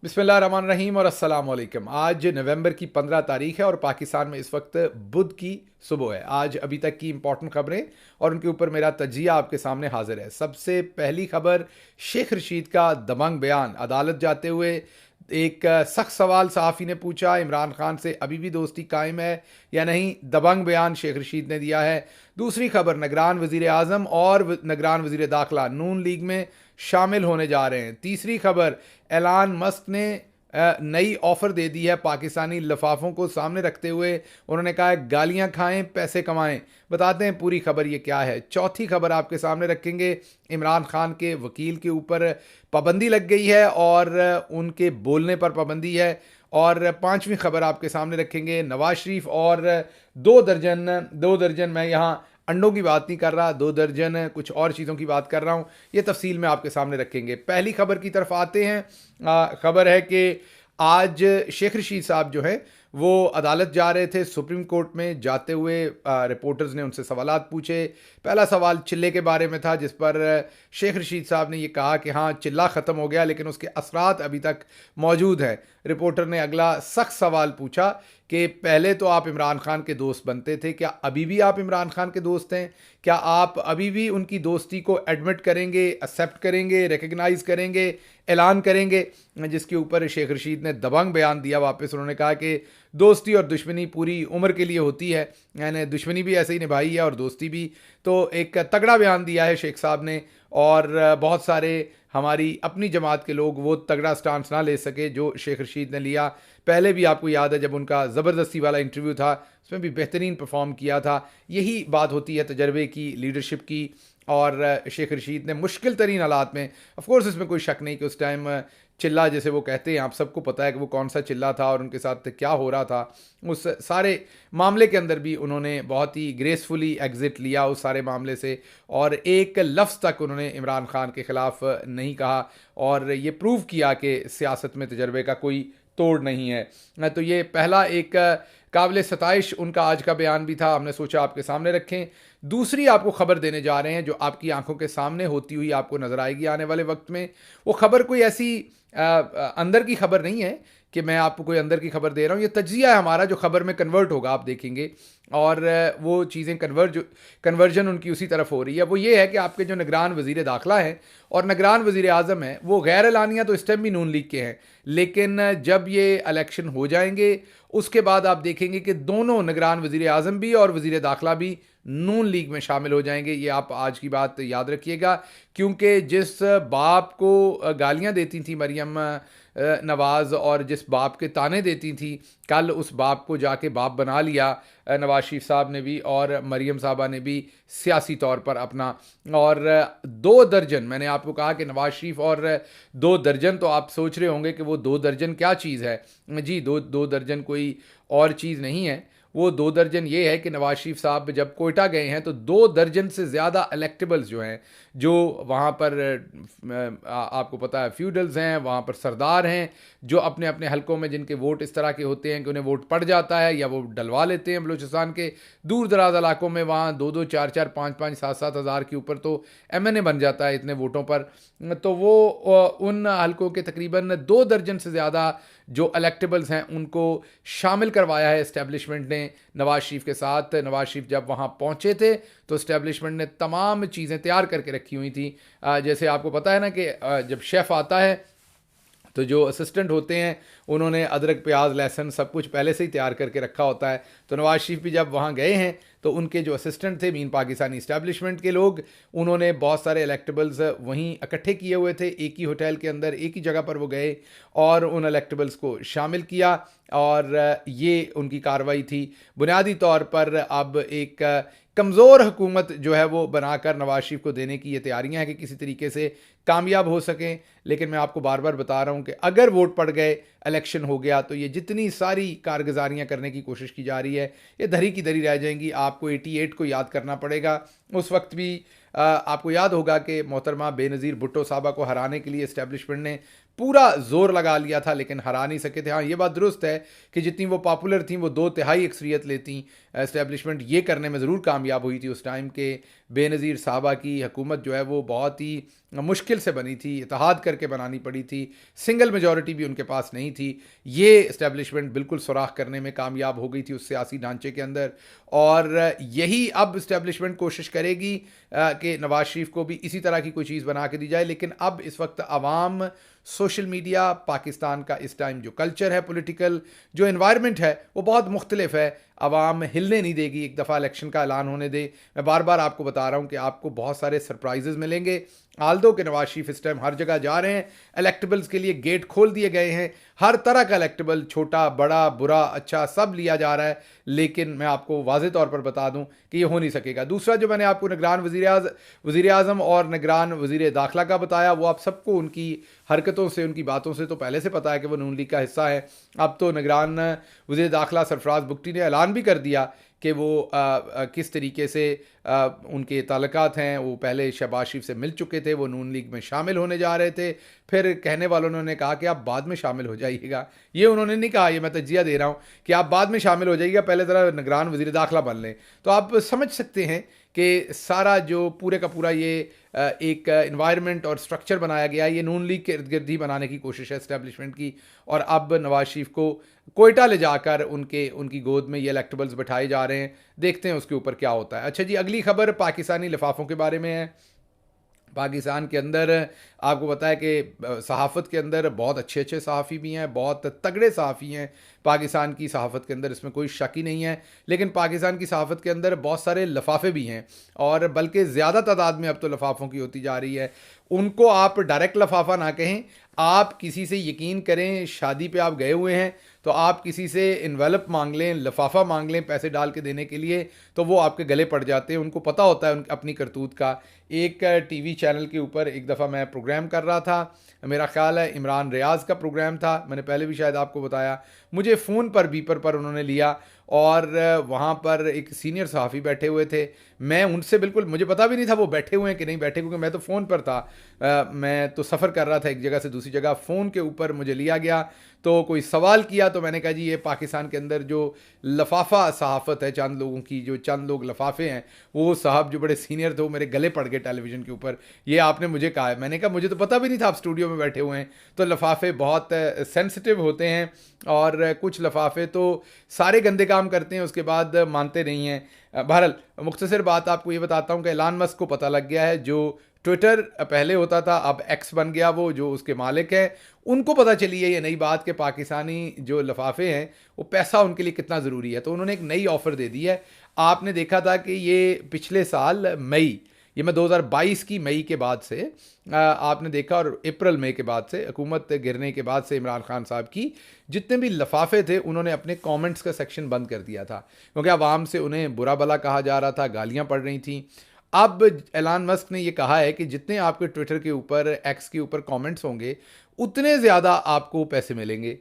बिस्मिल्लाहिर्रहमानिर्रहीम और अस्सलाम वालेकुम। आज नवंबर की 15 तारीख है और पाकिस्तान में इस वक्त बुध की सुबह है। आज अभी तक की इंपॉर्टेंट खबरें और उनके ऊपर मेरा तजिया आपके सामने हाजिर है। सबसे पहली खबर, शेख रशीद का दबंग बयान। अदालत जाते हुए एक सख्त सवाल सहाफ़ी ने पूछा, इमरान खान से अभी भी दोस्ती कायम है या नहीं। दबंग बयान शेख रशीद ने दिया है। दूसरी खबर, निगरान वज़ीर आज़म और निगरान वज़ीर दाखिला नून लीग में शामिल होने जा रहे हैं। तीसरी खबर, एलान मस्क ने नई ऑफ़र दे दी है पाकिस्तानी लिफाफों को सामने रखते हुए। उन्होंने कहा है गालियां खाएं पैसे कमाएं। बताते हैं पूरी खबर ये क्या है। चौथी खबर आपके सामने रखेंगे, इमरान खान के वकील के ऊपर पाबंदी लग गई है और उनके बोलने पर पाबंदी है। और पांचवी खबर आपके सामने रखेंगे, नवाज शरीफ और दो दर्जन मैं यहाँ अंडों की बात नहीं कर रहा, 2 दर्जन कुछ और चीज़ों की बात कर रहा हूँ। ये तफसील में आपके सामने रखेंगे। पहली खबर की तरफ आते हैं। खबर है कि आज शेख रशीद साहब जो है वो अदालत जा रहे थे। सुप्रीम कोर्ट में जाते हुए रिपोर्टर्स ने उनसे सवालात पूछे। पहला सवाल चिल्ले के बारे में था, जिस पर शेख रशीद साहब ने ये कहा कि हाँ, चिल्ला ख़त्म हो गया लेकिन उसके असरात अभी तक मौजूद हैं। रिपोर्टर ने अगला सख्त सवाल पूछा कि पहले तो आप इमरान खान के दोस्त बनते थे, क्या अभी भी आप इमरान खान के दोस्त हैं? क्या आप अभी भी उनकी दोस्ती को एडमिट करेंगे, एक्सेप्ट करेंगे, रिकग्नाइज करेंगे, ऐलान करेंगे? जिसके ऊपर शेख रशीद ने दबंग बयान दिया वापस। उन्होंने कहा कि दोस्ती और दुश्मनी पूरी उम्र के लिए होती है, यानी दुश्मनी भी ऐसे ही निभाई है और दोस्ती भी। तो एक तगड़ा बयान दिया है शेख साहब ने और बहुत सारे हमारी अपनी जमात के लोग वो तगड़ा स्टांस ना ले सके जो शेख रशीद ने लिया। पहले भी आपको याद है जब उनका ज़बरदस्ती वाला इंटरव्यू था, उसमें भी बेहतरीन परफॉर्म किया था। यही बात होती है तजर्बे की, लीडरशिप की। और शेख रशीद ने मुश्किल तरीन हालात में, ऑफ कोर्स इसमें कोई शक नहीं कि उस टाइम चिल्ला जैसे वो कहते हैं, आप सबको पता है कि वो कौन सा चिल्ला था और उनके साथ क्या हो रहा था। उस सारे मामले के अंदर भी उन्होंने बहुत ही ग्रेसफुली एग्ज़िट लिया उस सारे मामले से और एक लफ्ज़ तक उन्होंने इमरान खान के ख़िलाफ़ नहीं कहा और ये प्रूव किया कि सियासत में तजर्बे का कोई तोड़ नहीं है। तो ये पहला एक काबिल सताइश उनका आज का बयान भी था, हमने सोचा आपके सामने रखें। दूसरी आपको खबर देने जा रहे हैं जो आपकी आंखों के सामने होती हुई आपको नज़र आएगी आने वाले वक्त में। वो खबर कोई ऐसी अंदर की खबर नहीं है कि मैं आपको कोई अंदर की खबर दे रहा हूँ। ये तज्जिया है हमारा जो खबर में कन्वर्ट होगा, आप देखेंगे। और वो चीज़ें कन्वर्जन उनकी उसी तरफ हो रही है। वो ये है कि आपके जो निगरान वज़ीर दाखिला हैं और निगरान वज़ीर आज़म हैं, वो गैर एलानिया तो इस टाइम भी नून लीग के हैं, लेकिन जब ये इलेक्शन हो जाएंगे उसके बाद आप देखेंगे कि दोनों निगरान वज़ीर आज़म भी और वज़ीर दाखिला भी नून लीग में शामिल हो जाएंगे। ये आप आज की बात याद रखिएगा, क्योंकि जिस बाप को गालियां देती थी मरियम नवाज़ और जिस बाप के ताने देती थी, कल उस बाप को जाके बाप बना लिया नवाज शरीफ साहब ने भी और मरियम साहबा ने भी सियासी तौर पर अपना। और 2 दर्जन, मैंने आपको कहा कि नवाज शरीफ और 2 दर्जन, तो आप सोच रहे होंगे कि वो 2 दर्जन क्या चीज़ है। जी, दो दर्जन कोई और चीज़ नहीं है। वो 2 दर्जन ये है कि नवाज शरीफ साहब जब कोयटा गए हैं तो 2 दर्जन से ज़्यादा इलेक्टेबल्स जो हैं, जो वहाँ पर आपको पता है फ्यूडल्स हैं, वहाँ पर सरदार हैं, जो अपने अपने हलकों में जिनके वोट इस तरह के होते हैं कि उन्हें वोट पड़ जाता है या वो डलवा लेते हैं। बलूचिस्तान के दूर दराज इलाकों में वहाँ 2-2, 4-4, 5-5, 7-7 हज़ार के ऊपर तो MNA बन जाता है इतने वोटों पर। तो वो उन हलकों के तकरीबन 2 दर्जन से ज़्यादा जो इलेक्टेबल्स हैं उनको शामिल करवाया है इस्टेब्लिशमेंट ने नवाज शरीफ के साथ। नवाज शरीफ जब वहाँ पहुँचे थे तो इस्टेब्लिशमेंट ने तमाम चीज़ें तैयार करके रखी हुई थी। जैसे आपको पता है ना कि जब शेफ़ आता है तो जो असिस्टेंट होते हैं उन्होंने अदरक, प्याज, लहसुन सब कुछ पहले से ही तैयार करके रखा होता है। तो नवाज शरीफ भी जब वहाँ गए हैं तो उनके जो असिस्टेंट थे मीन पाकिस्तानी इस्टेब्लिशमेंट के लोग, उन्होंने बहुत सारे इलेक्टेबल्स वहीं इकट्ठे किए हुए थे। एक ही होटल के अंदर एक ही जगह पर वो गए और उन इलेक्टेबल्स को शामिल किया और ये उनकी कार्रवाई थी। बुनियादी तौर पर अब एक कमज़ोर हुकूमत जो है वो बनाकर नवाज शरीफ को देने की ये तैयारियां हैं कि किसी तरीके से कामयाब हो सकें। लेकिन मैं आपको बार बार बता रहा हूं कि अगर वोट पड़ गए, इलेक्शन हो गया, तो ये जितनी सारी कारगुजारियां करने की कोशिश की जा रही है ये धरी की धरी रह जाएंगी। आपको 88 को याद करना पड़ेगा। उस वक्त भी आपको याद होगा कि मोहतरमा बेनज़ीर भुट्टो साहबा को हराने के लिए इस्टेब्लिशमेंट ने पूरा जोर लगा लिया था लेकिन हरा नहीं सके थे। हाँ, ये बात दुरुस्त है कि जितनी वो पॉपुलर थी वो 2/3 अक्सरियत लेती। एस्टेब्लिशमेंट ये करने में ज़रूर कामयाब हुई थी। उस टाइम के बेनज़ीर साहबा की हुकूमत जो है वो बहुत ही मुश्किल से बनी थी, इत्तेहाद करके बनानी पड़ी थी, सिंगल मेजॉरिटी भी उनके पास नहीं थी। ये इस्टेब्लिशमेंट बिल्कुल सुराख करने में कामयाब हो गई थी उस सियासी ढांचे के अंदर, और यही अब इस्टेब्लिशमेंट कोशिश करेगी कि नवाज शरीफ को भी इसी तरह की कोई चीज़ बना के दी जाए। लेकिन अब इस वक्त आवाम, सोशल मीडिया, पाकिस्तान का इस टाइम जो कल्चर है, पॉलिटिकल जो एनवायरनमेंट है वो बहुत मुख्तलिफ है। आवाम हिलने नहीं देगी एक दफ़ा इलेक्शन का ऐलान होने दे। मैं बार बार आपको बता रहा हूँ कि आपको बहुत सारे सरप्राइजेज मिलेंगे। आल्दो के नवाज शरीफ इस टाइम हर जगह जा रहे हैं, इलेक्टेबल्स के लिए गेट खोल दिए गए हैं, हर तरह का इलेक्टेबल, छोटा बड़ा बुरा अच्छा सब लिया जा रहा है। लेकिन मैं आपको वाज़े तौर पर बता दूं कि ये हो नहीं सकेगा। दूसरा जो मैंने आपको निगरान वज़ीर आज़म और निगरान वज़ीर दाखिला का बताया, वो आप सबको उनकी हरकतों से, उनकी बातों से तो पहले से पता है कि वो नून लीग का हिस्सा है। अब तो निगरान वज़ीर दाखिला सरफराज बुगटी ने ऐलान भी कर दिया कि वो किस तरीके से उनके ताल्लुकात हैं। वो पहले शहबाज शरीफ से मिल चुके थे, वो नून लीग में शामिल होने जा रहे थे, फिर कहने वालों ने कहा कि आप बाद में शामिल हो जाइएगा। ये उन्होंने नहीं कहा, ये मैं तजिया दे रहा हूँ कि आप बाद में शामिल हो जाइएगा, पहले ज़रा निगरान वज़ीर दाखिला बन लें। तो आप समझ सकते हैं कि सारा जो पूरे का पूरा ये एक इन्वायरमेंट और स्ट्रक्चर बनाया गया है, ये नून लीग के इर्द गिर्द ही बनाने की कोशिश है इस्टेब्लिशमेंट की। और अब नवाज शरीफ को कोयटा ले जाकर उनकी गोद में ये इलेक्टेबल्स बैठाए जा रहे हैं। देखते हैं उसके ऊपर क्या होता है। अच्छा जी, अगली खबर पाकिस्तानी लिफाफों के बारे में है। पाकिस्तान के अंदर आपको पता है कि सहाफ़त के अंदर बहुत अच्छे अच्छे सहाफ़ी भी हैं, बहुत तगड़े सहाफ़ी हैं पाकिस्तान की सहाफ़त के अंदर, इसमें कोई शक ही नहीं है। लेकिन पाकिस्तान की सहाफ़त के अंदर बहुत सारे लफाफे भी हैं, और बल्कि ज़्यादा तादाद में अब तो लफाफों की होती जा रही है। उनको आप डायरेक्ट लफाफा ना कहें, आप किसी से यकीन करें, शादी पे आप गए हुए हैं तो आप किसी से इन्वेलप मांग लें, लफाफा मांग लें पैसे डाल के देने के लिए, तो वो आपके गले पड़ जाते हैं। उनको पता होता है अपनी करतूत का। एक टीवी चैनल के ऊपर एक दफ़ा मैं प्रोग्राम कर रहा था, मेरा ख्याल है इमरान रियाज का प्रोग्राम था, मैंने पहले भी शायद आपको बताया। मुझे फ़ोन पर बीपर पर उन्होंने लिया, और वहाँ पर एक सीनियर सहाफ़ी बैठे हुए थे। मैं उनसे बिल्कुल, मुझे पता भी नहीं था वो बैठे हुए हैं कि नहीं बैठे, क्योंकि मैं तो फ़ोन पर था। मैं तो सफ़र कर रहा था एक जगह से दूसरी जगह। फ़ोन के ऊपर मुझे लिया गया, तो कोई सवाल किया तो मैंने कहा जी ये पाकिस्तान के अंदर जो लफाफा सहाफ़त है चंद लोगों की, जो चंद लोग लफाफे हैं, वो साहब जो बड़े सीनियर थे वो मेरे गले पड़ गए टेलीविज़न के ऊपर। ये आपने मुझे कहा है। मैंने कहा मुझे तो पता भी नहीं था आप स्टूडियो में बैठे हुए हैं। तो लफाफे बहुत सेंसिटिव होते हैं, और कुछ लफाफे तो सारे गंदे काम करते हैं उसके बाद मानते नहीं हैं। बहरहाल मुख्तसर बात आपको ये बताता हूँ कि एलान मस्क को पता लग गया है, जो ट्विटर पहले होता था अब एक्स बन गया, वो जो उसके मालिक हैं उनको पता चली है ये नई बात कि पाकिस्तानी जो लफाफे हैं वो पैसा उनके लिए कितना ज़रूरी है। तो उन्होंने एक नई ऑफ़र दे दी है। आपने देखा था कि ये पिछले साल मई, ये मैं 2022 की मई के बाद से आपने देखा, और अप्रैल मई के बाद से, हुकूमत गिरने के बाद से इमरान खान साहब की जितने भी लफाफे थे उन्होंने अपने कमेंट्स का सेक्शन बंद कर दिया था, क्योंकि आवाम से उन्हें बुरा भला कहा जा रहा था, गालियां पड़ रही थी। अब एलान मस्क ने ये कहा है कि जितने आपके ट्विटर के ऊपर, एक्स के ऊपर कमेंट्स होंगे उतने ज़्यादा आपको पैसे मिलेंगे।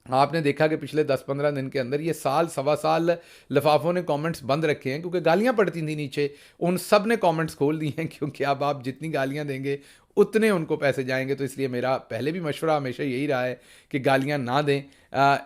आपने देखा कि पिछले 10-15 दिन के अंदर ये साल सवा साल लिफाफों ने कमेंट्स बंद रखे हैं, क्योंकि गालियां पड़ती थी नीचे, उन सब ने कमेंट्स खोल दिए हैं, क्योंकि अब आप जितनी गालियां देंगे उतने उनको पैसे जाएंगे। तो इसलिए मेरा पहले भी मशवरा हमेशा यही रहा है कि गालियां ना दें।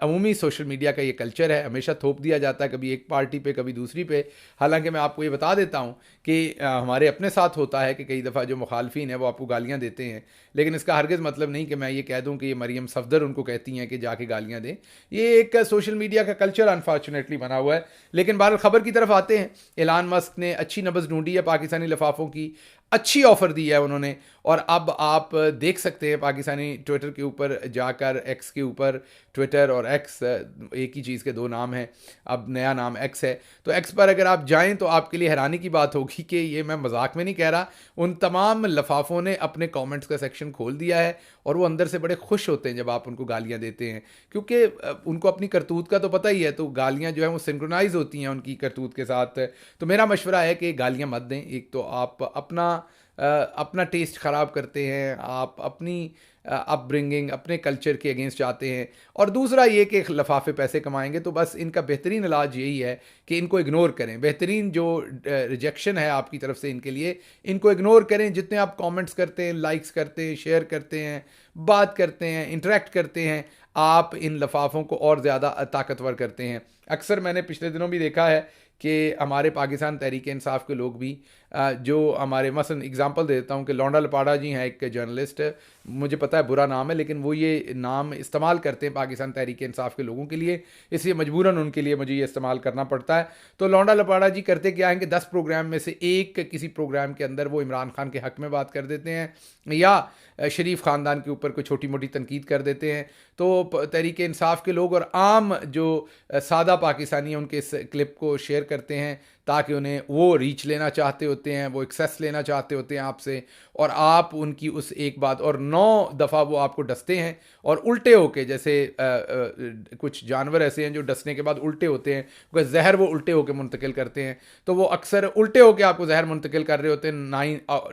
अमूमी सोशल मीडिया का ये कल्चर है, हमेशा थोप दिया जाता है, कभी एक पार्टी पे कभी दूसरी पे। हालांकि मैं आपको ये बता देता हूँ कि हमारे अपने साथ होता है कि कई दफ़ा जो मुखालफिन है वो आपको गालियाँ देते हैं, लेकिन इसका हरगिज़ मतलब नहीं कि मैं ये कह दूँ कि ये मरियम सफदर उनको कहती हैं कि जाके गालियाँ दें। ये एक सोशल मीडिया का कल्चर अनफॉर्चुनेटली बना हुआ है। लेकिन बहरहाल खबर की तरफ आते हैं। एलान मस्क ने अच्छी नब्ज़ ढूंढी है पाकिस्तानी लिफाफों की, अच्छी ऑफ़र दी है उन्होंने, और अब आप देख सकते हैं पाकिस्तानी ट्विटर के ऊपर जाकर, एक्स के ऊपर, ट्विटर और एक्स एक ही चीज़ के दो नाम हैं, अब नया नाम एक्स है। तो एक्स पर अगर आप जाएं तो आपके लिए हैरानी की बात होगी कि ये मैं मजाक में नहीं कह रहा, उन तमाम लफाफों ने अपने कमेंट्स का सेक्शन खोल दिया है, और वो अंदर से बड़े खुश होते हैं जब आप उनको गालियां देते हैं, क्योंकि उनको अपनी करतूत का तो पता ही है। तो गालियां जो है वो सिंक्रोनाइज होती हैं उनकी करतूत के साथ। तो मेरा मशवरा है कि गालियां मत दें। एक तो आप अपना अपना टेस्ट ख़राब करते हैं, आप अपनी अपब्रिंगिंग, अपने कल्चर के अगेंस्ट जाते हैं। और दूसरा ये कि लफाफे पैसे कमाएंगे, तो बस इनका बेहतरीन इलाज यही है कि इनको इग्नोर करें। बेहतरीन जो रिजेक्शन है आपकी तरफ से इनके लिए, इनको इग्नोर करें। जितने आप कमेंट्स करते हैं, लाइक्स करते हैं, शेयर करते हैं, बात करते हैं, इंटरेक्ट करते हैं, आप इन लफाफों को और ज़्यादा ताकतवर करते हैं। अक्सर मैंने पिछले दिनों भी देखा है कि हमारे पाकिस्तान तहरीक इंसाफ के लोग भी जो हमारे, मसलन एग्जांपल देता हूँ कि लौंडा लपाड़ा जी हैं, एक जर्नलिस्ट, मुझे पता है बुरा नाम है, लेकिन वो ये नाम इस्तेमाल करते हैं पाकिस्तान तहरीक इंसाफ के लोगों के लिए, इसलिए मजबूरन उनके लिए मुझे ये इस्तेमाल करना पड़ता है। तो लौंडा लपाड़ा जी करते क्या हैं कि 10 प्रोग्राम में से एक किसी प्रोग्राम के अंदर वो इमरान खान के हक़ में बात कर देते हैं या शरीफ ख़ानदान के ऊपर कोई छोटी मोटी तनकीद कर देते हैं। तो तहरीक इंसाफ के लोग और आम जो सादा पाकिस्तानी हैं उनके इस क्लिप को शेयर करते हैं ताकि उन्हें, वो रीच लेना चाहते होते हैं, वो एक्सेस लेना चाहते होते हैं आपसे, और आप उनकी उस एक बात, और 9 दफ़ा वो आपको डसते हैं और उल्टे होके, जैसे कुछ जानवर ऐसे हैं जो डसने के बाद उल्टे होते हैं, क्योंकि जहर वो उल्टे होके मुंतकिल करते हैं, तो वो अक्सर उल्टे होके आपको जहर मुंतकिल कर रहे होते हैं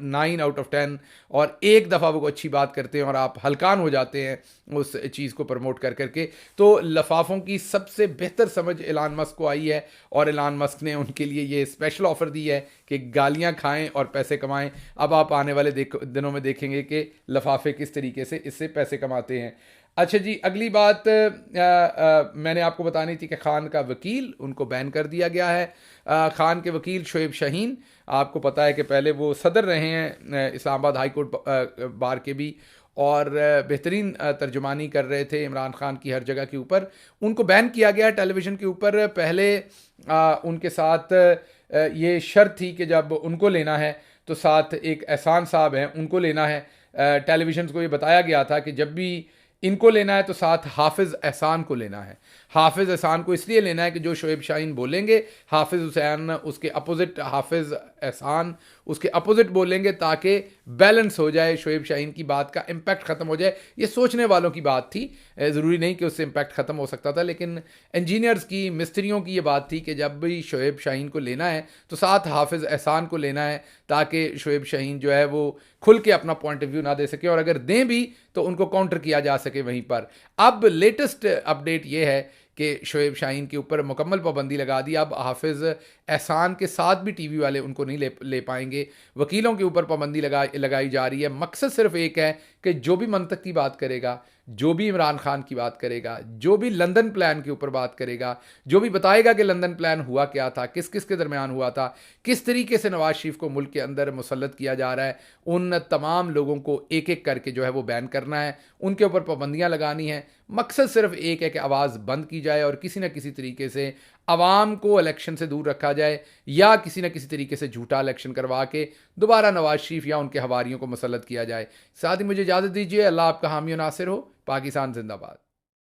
9 आउट ऑफ 10, और एक दफ़ा वो अच्छी बात करते हैं और आप हलकान हो जाते हैं उस चीज़ को प्रमोट कर करके। तो लफाफों की सबसे बेहतर समझ एलान मस्क को आई है, और एलान मस्क ने उनके लिए ये स्पेशल ऑफ़र दी है कि गालियां खाएं और पैसे कमाएं। अब आप आने वाले दिनों में देखेंगे कि लफाफे किस तरीके से इससे पैसे कमाते हैं। अच्छा जी, अगली बात मैंने आपको बतानी थी कि खान का वकील, उनको बैन कर दिया गया है। खान के वकील शोएब शाहीन, आपको पता है कि पहले वो सदर रहे हैं इस्लामाबाद हाई कोर्ट बार के भी, और बेहतरीन तर्जुमानी कर रहे थे इमरान खान की हर जगह के ऊपर। उनको बैन किया गया टेलीविज़न के ऊपर। पहले उनके साथ ये शर्त थी कि जब उनको लेना है तो साथ एक एहसान साहब हैं, उनको लेना है। टेलीविज़न को ये बताया गया था कि जब भी इनको लेना है तो साथ हाफिज़ एहसान को लेना है। हाफिज़ एहसान को इसलिए लेना है कि जो शोएब शाहीन बोलेंगे, हाफिज़ हुसैन उसके अपोजिट, हाफिज़ एहसान उसके अपोजिट बोलेंगे, ताकि बैलेंस हो जाए, शोएब शाहीन की बात का इम्पैक्ट ख़त्म हो जाए। ये सोचने वालों की बात थी, ज़रूरी नहीं कि उससे इम्पैक्ट ख़त्म हो सकता था, लेकिन इंजीनियर्स की, मिस्त्रियों की ये बात थी कि जब भी शोएब शाहीन को लेना है तो साथ हाफिज़ एहसान को लेना है, ताकि शोएब शाहीन जो है वो खुल के अपना पॉइंट ऑफ व्यू ना दे सके, और अगर दें भी तो उनको काउंटर किया जा सके वहीं पर। अब लेटेस्ट अपडेट ये है कि शोएब शाहीन के ऊपर मुकम्मल पाबंदी लगा दी। अब हाफिज़ एहसान के साथ भी टीवी वाले उनको नहीं ले पाएंगे। वकीलों के ऊपर पाबंदी लगाई जा रही है। मकसद सिर्फ एक है कि जो भी मंतक की बात करेगा, जो भी इमरान खान की बात करेगा, जो भी लंदन प्लान के ऊपर बात करेगा, जो भी बताएगा कि लंदन प्लान हुआ क्या था, किस किस के दरमियान हुआ था, किस तरीके से नवाज शरीफ को मुल्क के अंदर मुसल्लत किया जा रहा है, उन तमाम लोगों को एक एक करके जो है वो बैन करना है, उनके ऊपर पाबंदियाँ लगानी हैं। मकसद सिर्फ एक है कि आवाज़ बंद की जाए और किसी न किसी तरीके से अवाम को इलेक्शन से दूर रखा जाए, या किसी न किसी तरीके से झूठा इलेक्शन करवा के दोबारा नवाज शरीफ या उनके हवारियों को मुसल्लत किया जाए। साथ ही मुझे इजाज़त दीजिए। अल्लाह आपका हामी और नासिर हो। पाकिस्तान जिंदाबाद।